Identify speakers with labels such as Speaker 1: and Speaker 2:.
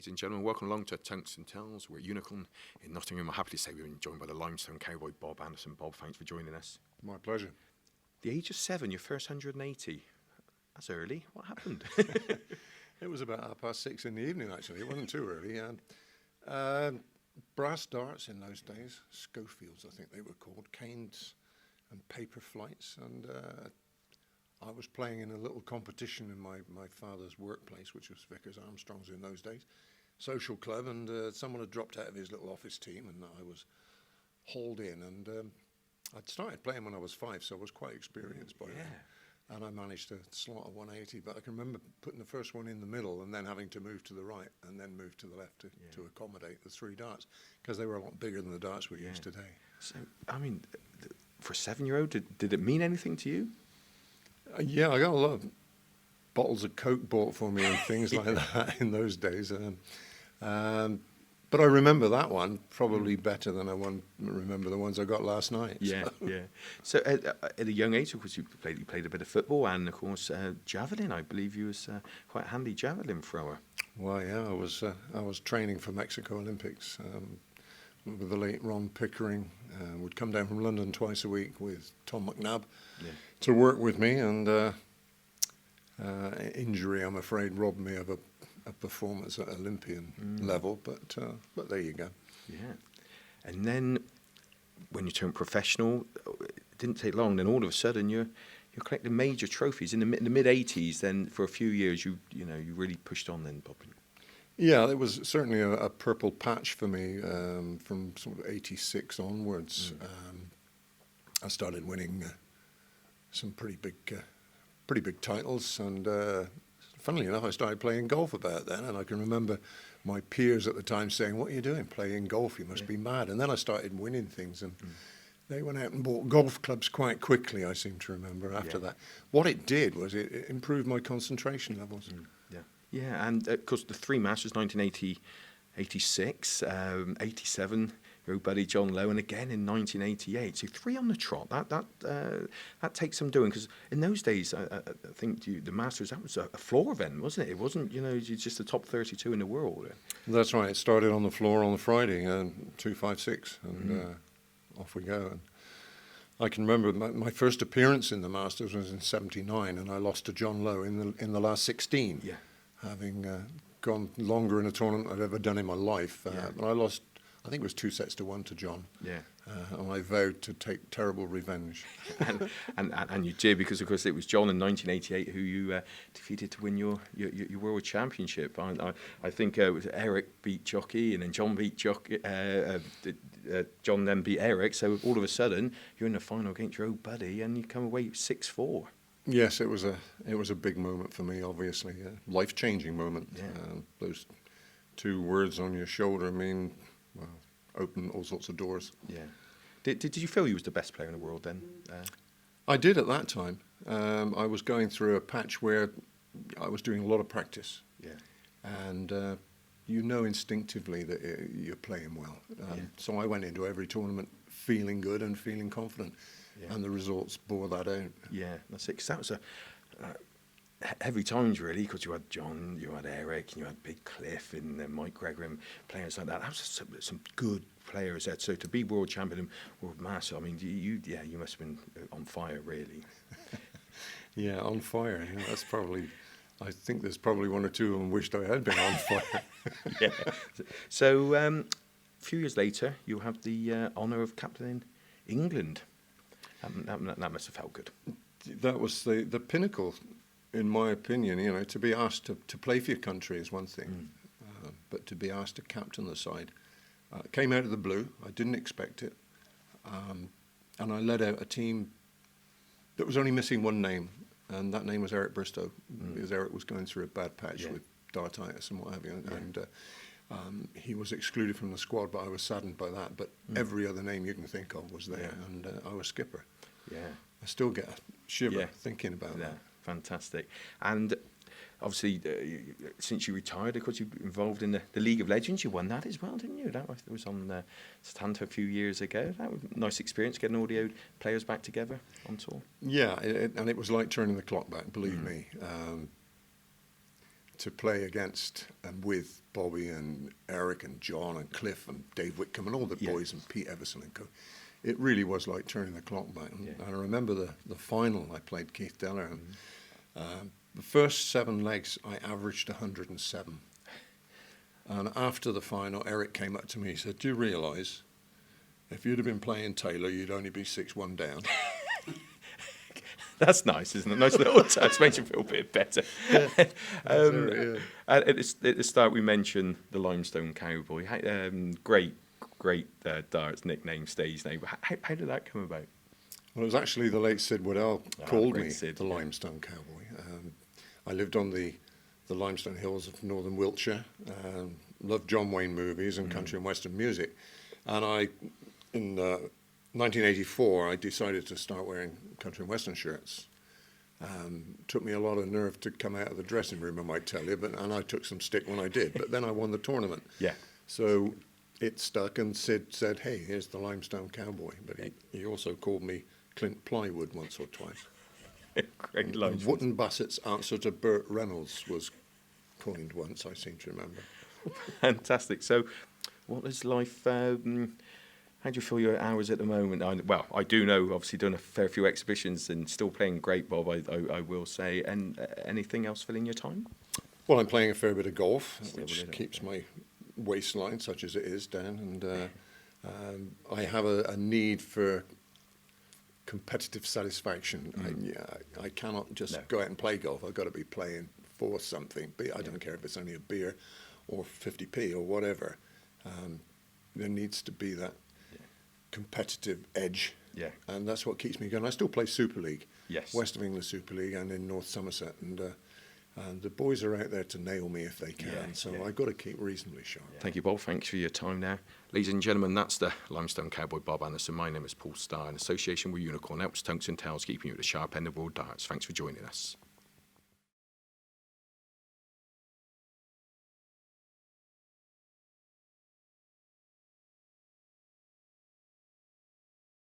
Speaker 1: Ladies and gentlemen, welcome along to Tungsten Tells. We're at Unicorn in Nottingham. I'm happy to say we've been joined by the Limestone Cowboy, Bob Anderson. Bob, thanks for joining us.
Speaker 2: My pleasure.
Speaker 1: The age of 7, your first 180. That's early. What happened?
Speaker 2: It was about 6:30 in the evening, actually. It wasn't too early. Brass darts in those days, Schofields, I think they were called, canes and paper flights. And I was playing in a little competition in my father's workplace, which was Vickers Armstrong's in those days, social club, and someone had dropped out of his little office team, and I was hauled in. And I'd started playing when I was 5, so I was quite experienced by then. And I managed to slot a 180, but I can remember putting the first one in the middle and then having to move to the right and then move to the left to accommodate the 3 darts, because they were a lot bigger than the darts we use today.
Speaker 1: So, I mean, for a 7-year-old, did it mean anything to you?
Speaker 2: Yeah, I got a lot of bottles of Coke bought for me and things like that in those days. But I remember that one probably better than I remember the ones I got last night.
Speaker 1: So at a young age, of course, you played a bit of football, and of course javelin. I believe you was quite a handy javelin thrower.
Speaker 2: Well, yeah, I was training for Mexico Olympics with the late Ron Pickering. Would come down from London twice a week with Tom McNabb to work with me, and injury, I'm afraid, robbed me of a performance at Olympian level, but there you go.
Speaker 1: Yeah. And then when you turned professional, it didn't take long, then all of a sudden you're collecting major trophies. In the mid-80s, then for a few years you really pushed on then, Bob.
Speaker 2: Yeah, it was certainly a purple patch for me from sort of 86 onwards. I started winning some pretty big titles, and funnily enough, I started playing golf about then, and I can remember my peers at the time saying, "What are you doing playing golf? You must be mad." And then I started winning things, and they went out and bought golf clubs quite quickly, I seem to remember, after that. What it did was it improved my concentration levels.
Speaker 1: Yeah, and of course the 3 Masters, 1980, 86, 87, your old buddy John Lowe, and again in 1988. So 3 on the trot. That takes some doing, because in those days, I think the Masters, that was a floor event, wasn't it? It wasn't, just the top 32 in the world.
Speaker 2: That's right. It started on the floor on the Friday, 256, and off we go. And I can remember my first appearance in the Masters was in '79, and I lost to John Lowe in the last 16. Yeah. Having gone longer in a tournament than I'd ever done in my life. But I lost, I think it was 2-1 to John. Yeah. And I vowed to take terrible revenge.
Speaker 1: and you did, because of course it was John in 1988 who you defeated to win your world championship. I think it was Eric beat Jockey, and then John beat Jockey. John then beat Eric. So all of a sudden you're in the final against your old buddy, and you come away 6-4.
Speaker 2: Yes, it was a big moment for me, obviously, a life-changing moment. Those 2 words on your shoulder mean, well, open all sorts of doors.
Speaker 1: Yeah. Did you feel you was the best player in the world then?
Speaker 2: I did at that time. I was going through a patch where I was doing a lot of practice. Yeah. And instinctively that you're playing well. So I went into every tournament feeling good and feeling confident. Yeah. And the results bore that out. Yeah,
Speaker 1: that's it. Because that was heavy times, really, because you had John, you had Eric, and you had Big Cliff, and then Mike Gregory, and players like that. That was some good players there. So to be world champion and world master, I mean, you must have been on fire, really.
Speaker 2: Yeah, on fire. Yeah, that's probably. I think there's probably 1 or 2 of them wished I had been on fire.
Speaker 1: Yeah. So a few years later, you have the honour of captaining England. That must have felt good.
Speaker 2: That was the pinnacle, in my opinion. To be asked to play for your country is one thing, but to be asked to captain the side came out of the blue. I didn't expect it, and I led out a team that was only missing one name, and that name was Eric Bristow, because Eric was going through a bad patch with dartitis and what have you, and he was excluded from the squad, but I was saddened by that. But every other name you can think of was there, and I was skipper. Yeah, I still get a shiver thinking about that.
Speaker 1: Fantastic. And obviously, since you retired, of course, you're involved in the League of Legends. You won that as well, didn't you? That was on Santa a few years ago. That was a nice experience, getting all the players back together on tour.
Speaker 2: Yeah, and it was like turning the clock back, believe me. to play against and with Bobby and Eric and John and Cliff and Dave Whitcomb and all the boys and Pete Everson and co. It really was like turning the clock back. And I remember the final. I played Keith Deller, and the first 7 legs I averaged 107. And after the final, Eric came up to me. He said, "Do you realise if you'd have been playing Taylor, you'd only be 6-1 down?"
Speaker 1: That's nice, isn't it? Nice little touch, makes you feel a bit better. At the start, we mentioned the Limestone Cowboy. Great darts nickname, stage name. How did that come about?
Speaker 2: Well, it was actually the late Sid Waddell called me
Speaker 1: Sid,
Speaker 2: the Limestone Cowboy. I lived on the limestone hills of northern Wiltshire. Loved John Wayne movies and country and western music. And in 1984, I decided to start wearing country and western shirts. Took me a lot of nerve to come out of the dressing room, I might tell you, and I took some stick when I did. But then I won the tournament.
Speaker 1: Yeah.
Speaker 2: So it stuck, and Sid said, "Hey, here's the Limestone Cowboy." But he also called me Clint Plywood once or twice.
Speaker 1: Great line.
Speaker 2: Wootton Bassett's answer to Burt Reynolds was coined once, I seem to remember.
Speaker 1: Fantastic. So, what is life? How do you feel your hours at the moment? I do know, obviously, done a fair few exhibitions and still playing great, Bob, I will say. And anything else filling your time?
Speaker 2: Well, I'm playing a fair bit of golf, which keeps my waistline, such as it is, down. And I have a need for competitive satisfaction. I cannot just go out and play golf. I've got to be playing for something. I don't care if it's only a beer or 50p or whatever. There needs to be that competitive edge, and that's what keeps me going. I still play Super League, West of England Super League, and in North Somerset, and the boys are out there to nail me if they can. I've got to keep reasonably sharp.
Speaker 1: Thank you, Bob. Thanks for your time now. Ladies and gentlemen, that's the Limestone Cowboy Bob Anderson. My name is Paul Starr, in association with Unicorn, helps Tungsten Tales, keeping you at the sharp end of world darts. Thanks for joining us.